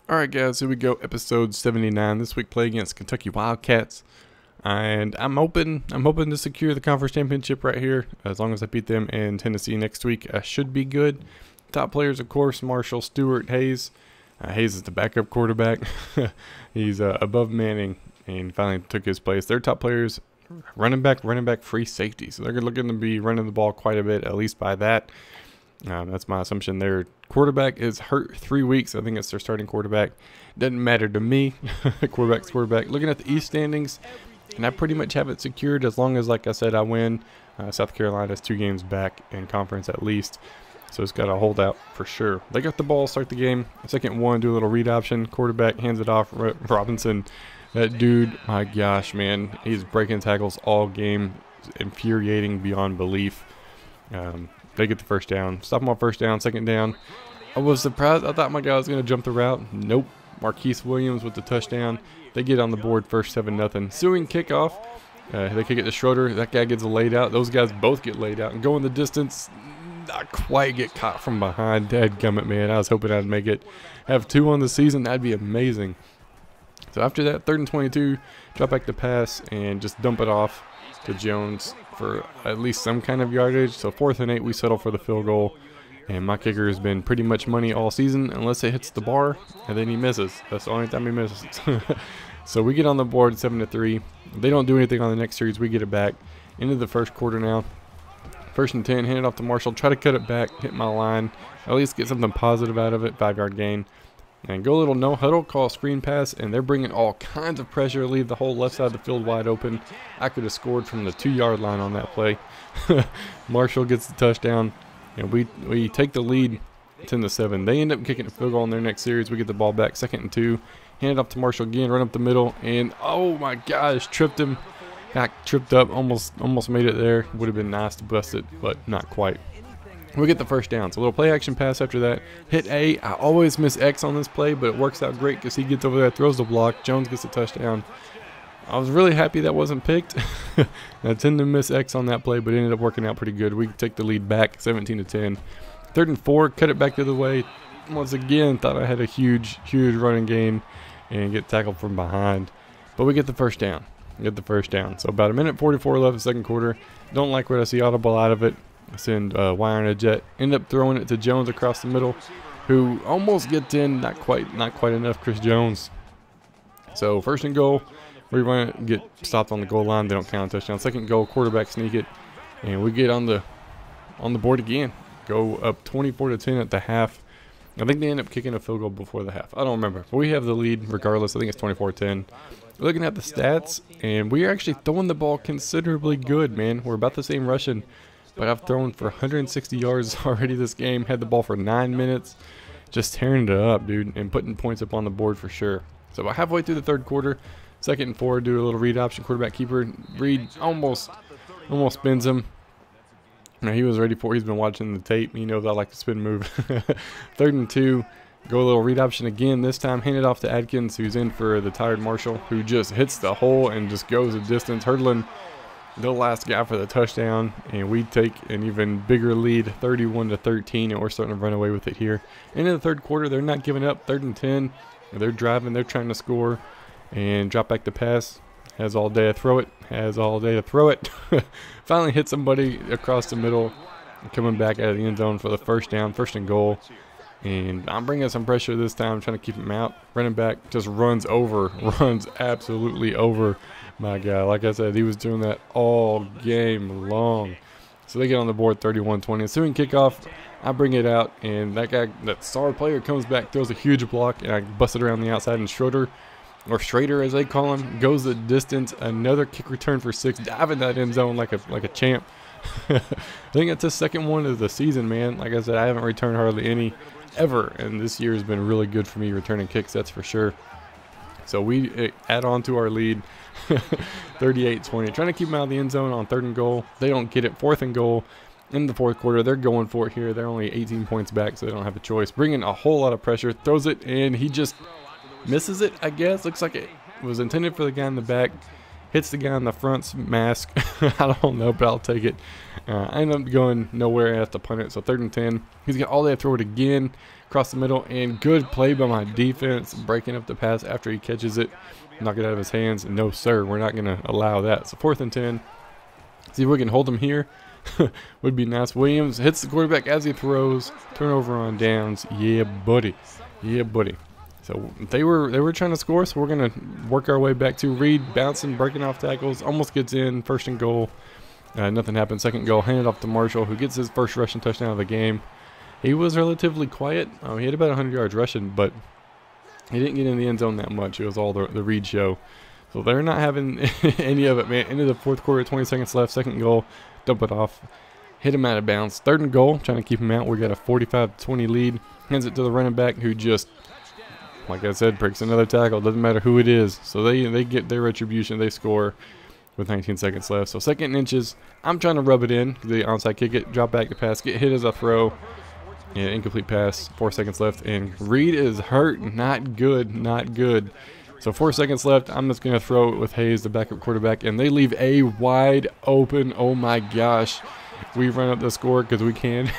Alright guys, here we go, episode 79. This week play against Kentucky Wildcats. And I'm hoping to secure the conference championship right here. As long as I beat them in Tennessee next week, I should be good. Top players, of course, Marshall, Stewart, Hayes. Hayes is the backup quarterback. He's above Manning and finally took his place. Their top players, running back, free safety. So they're looking to be running the ball quite a bit, at least by that. That's my assumption. Their quarterback is hurt 3 weeks. I think it's their starting quarterback. Doesn't matter to me. Quarterback's quarterback. Looking at the East standings, and I pretty much have it secured as long as, like I said, I win. South Carolina's 2 games back in conference at least, so it's got to hold out for sure. They got the ball, start the game. Second one, do a little read option. Quarterback hands it off. Robinson, that dude, my gosh, man, he's breaking tackles all game. It's infuriating beyond belief. They get the first down. Stop them on first down, second down. I was surprised. I thought my guy was going to jump the route. Nope. Marquise Williams with the touchdown. They get on the board first 7-0. Ensuing kickoff. They kick it to Schroeder. That guy gets laid out. Those guys both get laid out and go in the distance. Not quite get caught from behind. Dadgummit, man. I was hoping I'd make it. Have 2 on the season. That'd be amazing. So after that, 3rd and 22, drop back to pass and just dump it off to Jones for at least some kind of yardage. So 4th and 8, we settle for the field goal. And my kicker has been pretty much money all season unless it hits the bar, and then he misses. That's the only time he misses. So we get on the board 7-3. They don't do anything on the next series. We get it back into the first quarter now. 1st and 10, hand it off to Marshall. Try to cut it back, hit my line. At least get something positive out of it. 5-yard gain. And go a little no huddle, call a screen pass, and they're bringing all kinds of pressure, leave the whole left side of the field wide open. I could have scored from the 2-yard line on that play. Marshall gets the touchdown, and we take the lead 10-7. They end up kicking a field goal in their next series. We get the ball back, 2nd and 2. Hand it off to Marshall again, run up the middle, and oh my gosh, tripped him. Got tripped up, almost made it there. Would have been nice to bust it, but not quite. We get the first down. So a little play action pass after that. Hit A. I always miss X on this play, but it works out great because he gets over there, throws the block. Jones gets the touchdown. I was really happy that wasn't picked. I tend to miss X on that play, but it ended up working out pretty good. We take the lead back, 17-10. 3rd and 4, cut it back the other way. Once again, thought I had a huge running game and get tackled from behind. But we get the first down. So about 1:44 left in the second quarter. Don't like what I see, audible out of it. Send wire and a jet. End up throwing it to Jones across the middle, who almost gets in. Not quite enough. Chris Jones. So 1st and goal. We run it, get stopped on the goal line. They don't count a touchdown. 2nd goal, quarterback sneak it, and we get on the board again. Go up 24-10 at the half. I think they end up kicking a field goal before the half. I don't remember, but we have the lead regardless. I think it's 24-10. Looking at the stats, and we are actually throwing the ball considerably good, man. We're about the same rushing. But I've thrown for 160 yards already this game. Had the ball for 9 minutes. Just tearing it up, dude. And putting points up on the board for sure. So about halfway through the 3rd quarter. 2nd and 4. Do a little read option. Quarterback keeper. Reed almost spins him. Now he was ready for it. He's been watching the tape. He knows I like to spin move. 3rd and 2. Go a little read option again. This time hand it off to Adkins, who's in for the tired Marshall, who just hits the hole and just goes a distance. Hurdling the last guy for the touchdown, and we take an even bigger lead, 31-13, and we're starting to run away with it here. And in the 3rd quarter, they're not giving up. 3rd and 10, they're driving, they're trying to score, and drop back to pass. Has all day to throw it. Finally hit somebody across the middle, coming back out of the end zone for the first down, 1st and goal. And I'm bringing some pressure this time, trying to keep him out. Running back just runs absolutely over my guy. Like I said, he was doing that all game long. So they get on the board 31-20. Ensuing kickoff, I bring it out, and that star player comes back, throws a huge block, and I bust it around the outside, and Schroeder, or Schrader as they call him, goes the distance. Another kick return for 6, diving that end zone like a champ. I think it's his 2nd one of the season, man. Like I said, I haven't returned hardly any ever, and this year has been really good for me returning kicks, that's for sure. So we add on to our lead. 38-20. Trying to keep them out of the end zone on 3rd and goal. They don't get it. 4th and goal in the 4th quarter. They're going for it here. They're only 18 points back, so they don't have a choice. Bringing a whole lot of pressure. Throws it, and he just misses it, I guess. Looks like it was intended for the guy in the back. hits the guy on the front's mask. I don't know, but I'll take it. I end up going nowhere at the punt it, so 3rd and 10. He's got all the way to throw it again across the middle, and good play by my defense, breaking up the pass after he catches it, knock it out of his hands. No, sir, we're not going to allow that. So 4th and 10. See if we can hold him here. Would be nice. Williams hits the quarterback as he throws. Turnover on downs. Yeah, buddy. Yeah, buddy. So they were trying to score, so we're going to work our way back to Reed, bouncing, breaking off tackles, almost gets in, 1st and goal. Nothing happened. 2nd goal, handed off to Marshall, who gets his first rushing touchdown of the game. He was relatively quiet. He had about 100 yards rushing, but he didn't get in the end zone that much. It was all the Reed show. So they're not having any of it, man. Into the 4th quarter, 20 seconds left, 2nd goal, dump it off, hit him out of bounds. 3rd and goal, trying to keep him out. We got a 45-20 lead. Hands it to the running back, who just, like I said, breaks another tackle. Doesn't matter who it is. So they get their retribution. They score with 19 seconds left. So 2nd and inches. I'm trying to rub it in. The onside kick it, drop back to pass, get hit as a throw. Yeah, incomplete pass. 4 seconds left, and Reed is hurt. Not good. Not good. So 4 seconds left. I'm just going to throw it with Hayes, the backup quarterback, and they leave a wide open. Oh my gosh. We run up the score because we can.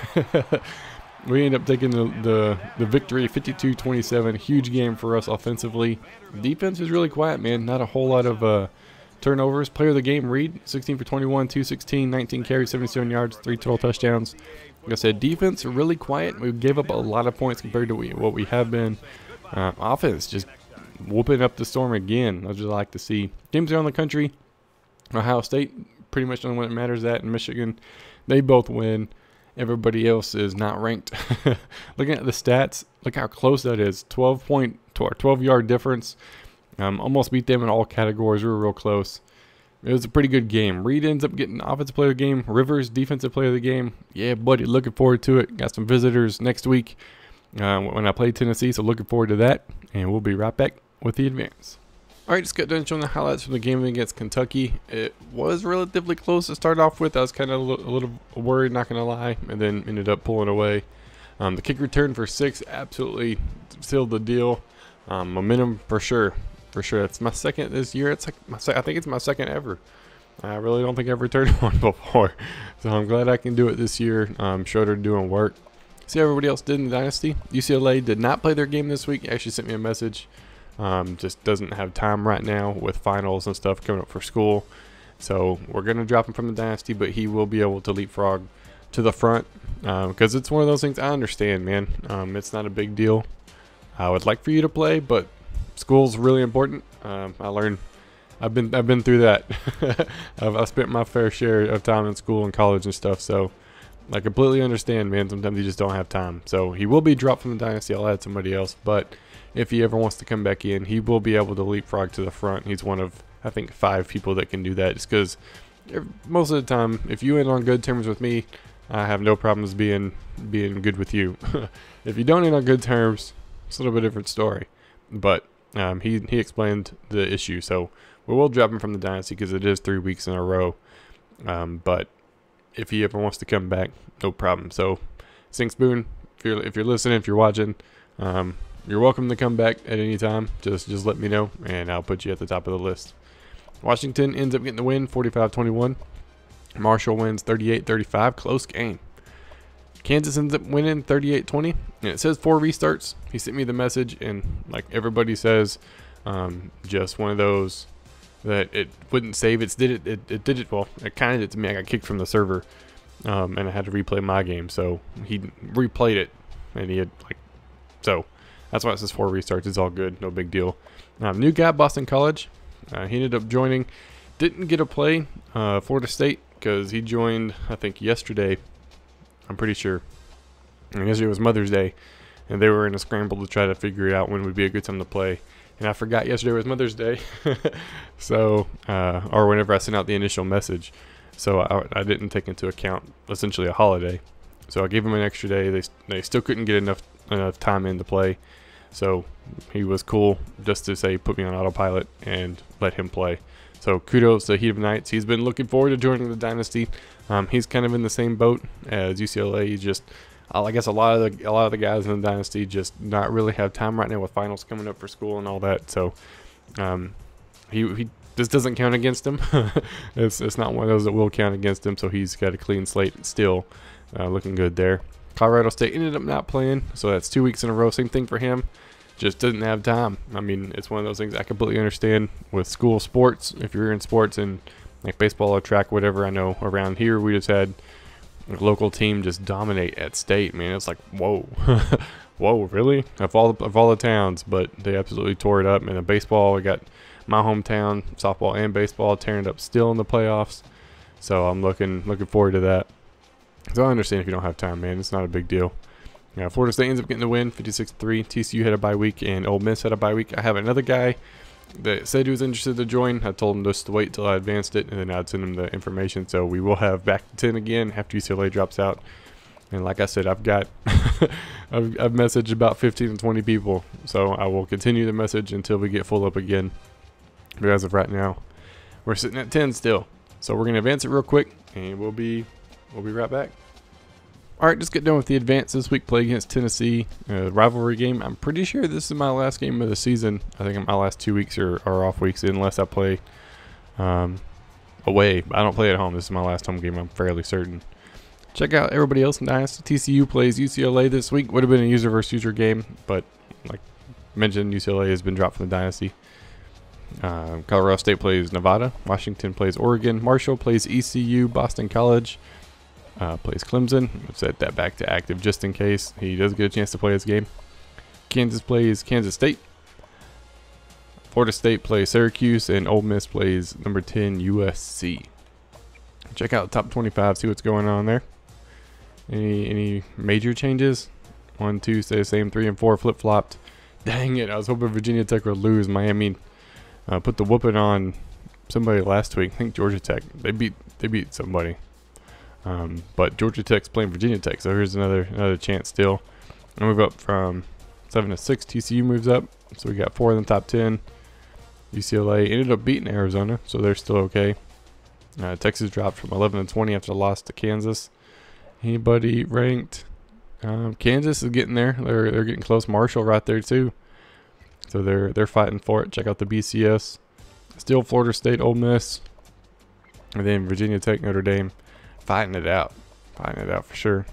We end up taking the victory, 52-27. Huge game for us offensively. Defense is really quiet, man. Not a whole lot of turnovers. Player of the game, Reed, 16 for 21, 216, 19 carries, 77 yards, 3 total touchdowns. Like I said, defense really quiet. We gave up a lot of points compared to what we have been. Offense just whooping up the storm again. I'd just like to see. Games around the country. Ohio State, pretty much the only one that matters, that, and Michigan, they both win. Everybody else is not ranked. Looking at the stats, look how close that is. 12-yard difference. Almost beat them in all categories. We were real close. It was a pretty good game. Reed ends up getting offensive player of the game. Rivers, defensive player of the game. Yeah, buddy, looking forward to it. Got some visitors next week when I play Tennessee, so looking forward to that. And we'll be right back with the advance. All right, just got done showing the highlights from the game against Kentucky. It was relatively close to start off with. I was kind of a little worried, not going to lie, and then ended up pulling away. The kick return for 6 absolutely sealed the deal. Momentum for sure. For sure. It's my second this year. It's like I think it's my second ever. I really don't think I've returned one before. So I'm glad I can do it this year. Schroeder doing work. See how everybody else did in the Dynasty. UCLA did not play their game this week. He actually sent me a message. Just doesn't have time right now with finals and stuff coming up for school. So we're going to drop him from the Dynasty, but he will be able to leapfrog to the front. Because it's one of those things I understand, man. It's not a big deal. I would like for you to play, but school's really important. I learned, I've been through that. I've spent my fair share of time in school and college and stuff, so I completely understand, man. Sometimes you just don't have time. So he will be dropped from the Dynasty. I'll add somebody else, but if he ever wants to come back in, he will be able to leapfrog to the front. He's one of, I think, 5 people that can do that, just because most of the time, if you end on good terms with me, I have no problems being good with you. If you don't end on good terms, it's a little bit different story. But he explained the issue, so we will drop him from the Dynasty because it is 3 weeks in a row. But if he ever wants to come back, no problem. So Sink Spoon, if you're listening, if you're watching, you're welcome to come back at any time. Just let me know, and I'll put you at the top of the list. Washington ends up getting the win, 45-21. Marshall wins 38-35. Close game. Kansas ends up winning 38-20. And it says 4 restarts. He sent me the message, and like everybody says, just one of those that it wouldn't save. It did it. Well, it kind of did to me. I got kicked from the server, and I had to replay my game. So he replayed it, and he had so. That's why it says 4 restarts. It's all good. No big deal. New guy, Boston College. He ended up joining. Didn't get a play. Florida State, because he joined, I think, yesterday. I'm pretty sure. And yesterday was Mother's Day. And they were in a scramble to try to figure it out when would be a good time to play. And I forgot yesterday was Mother's Day. So, or whenever I sent out the initial message. So I didn't take into account essentially a holiday. So I gave him an extra day. They still couldn't get enough time in to play. So he was cool just to say put me on autopilot and let him play. So kudos to Heat of Knights. He's been looking forward to joining the Dynasty. He's kind of in the same boat as UCLA. He just, I guess a lot of the guys in the Dynasty just not really have time right now with finals coming up for school and all that. So he this doesn't count against him. It's not one of those that will count against him, so he's got a clean slate still. Looking good there. Colorado State ended up not playing, so that's 2 weeks in a row. Same thing for him. Just didn't have time. I mean, it's one of those things I completely understand with school sports. If you're in sports and like baseball or track, whatever, I know around here we just had a local team just dominate at state. Man, it's like, whoa. Whoa, really? Of all the towns, but they absolutely tore it up. And in baseball, we got my hometown, softball and baseball, tearing it up still in the playoffs. So I'm looking forward to that. So I understand if you don't have time, man. It's not a big deal. Florida State ends up getting the win, 56-3. TCU had a bye week, and Ole Miss had a bye week. I have another guy that said he was interested to join. I told him just to wait till I advanced it, and then I'd send him the information. So we will have back to 10 again after UCLA drops out. And like I said, I've got I've messaged about 15 to 20 people. So I will continue the message until we get full up again. But as of right now, we're sitting at 10 still. So we're going to advance it real quick, and we'll be right back. All right, just get done with the advance this week. Play against Tennessee, rivalry game. I'm pretty sure this is my last game of the season. I think my last 2 weeks are off weeks unless I play away. I don't play at home. This is my last home game, I'm fairly certain. Check out everybody else in Dynasty. TCU plays UCLA this week. Would have been a user versus user game, but like mentioned, UCLA has been dropped from the Dynasty. Colorado State plays Nevada. Washington plays Oregon. Marshall plays ECU. Boston College plays Clemson. I've set that back to active just in case he does get a chance to play this game. Kansas plays Kansas State. Florida State plays Syracuse, and Ole Miss plays number 10 USC. Check out the top 25, see what's going on there. Any major changes? 1, 2 stay the same. 3 and 4 flip-flopped. Dang it, I was hoping Virginia Tech would lose. Miami put the whooping on somebody last week. I think Georgia Tech. They beat somebody. But Georgia Tech's playing Virginia Tech, so here's another chance still. And move up from 7 to 6. TCU moves up, so we got 4 in the top 10. UCLA ended up beating Arizona, so they're still okay. Texas dropped from 11 to 20 after the loss to Kansas. Anybody ranked? Kansas is getting there. They're getting close. Marshall right there too. So they're fighting for it. Check out the BCS. Still Florida State, Ole Miss, and then Virginia Tech, Notre Dame, fighting it out for sure.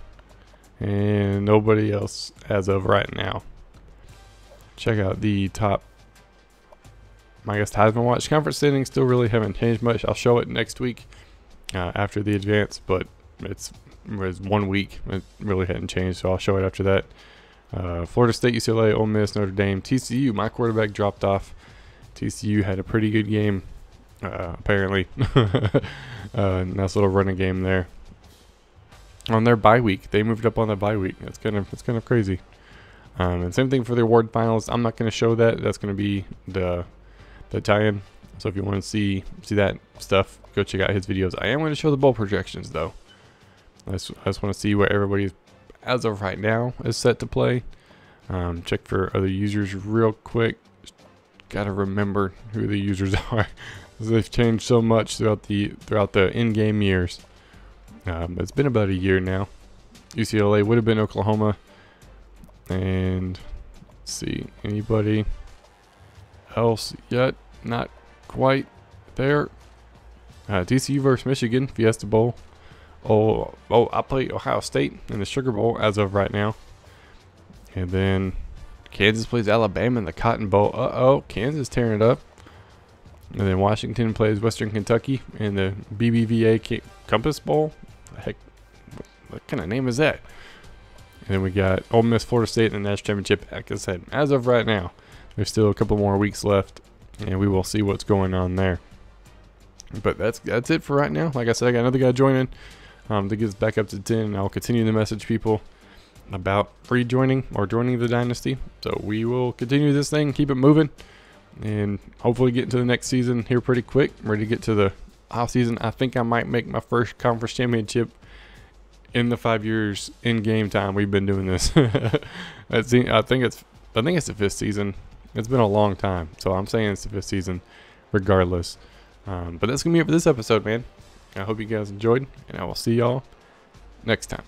And nobody else as of right now. Check out the top. I guess Heisman Watch conference standings still really haven't changed much. I'll show it next week after the advance, but it was 1 week. It really hadn't changed, so I'll show it after that. Florida State, UCLA, Ole Miss, Notre Dame, TCU. My quarterback dropped off. TCU had a pretty good game, apparently. Nice little running game there. On their bye week, they moved up on the bye week. It's kind of crazy. And same thing for the award finals. I'm not going to show that. That's going to be the tie-in. So if you want to see that stuff, go check out his videos. I am going to show the bowl projections though. I just want to see where everybody, as of right now, is set to play. Check for other users real quick. Got to remember who the users are. They've changed so much throughout the in-game years. It's been about a year now. UCLA would have been Oklahoma. And let's see, anybody else yet? Not quite there. TCU versus Michigan, Fiesta Bowl. Oh, I play Ohio State in the Sugar Bowl as of right now. And then Kansas plays Alabama in the Cotton Bowl. Kansas tearing it up. And then Washington plays Western Kentucky in the BBVA Compass Bowl. Heck, what kind of name is that? And then we got Ole Miss, Florida State in the National Championship. Like I said, as of right now, there's still a couple more weeks left, and we will see what's going on there. But that's it for right now. Like I said, I got another guy joining to get us back up to 10, and I'll continue to message people about rejoining or joining the Dynasty. So we will continue this thing, keep it moving, and hopefully get into the next season here pretty quick. I'm ready to get to the off season. I think I might make my first conference championship in the 5 years in game time we've been doing this. I think it's the 5th season. It's been a long time, so I'm saying it's the 5th season regardless. But that's gonna be it for this episode, man. I hope you guys enjoyed, and I will see y'all next time.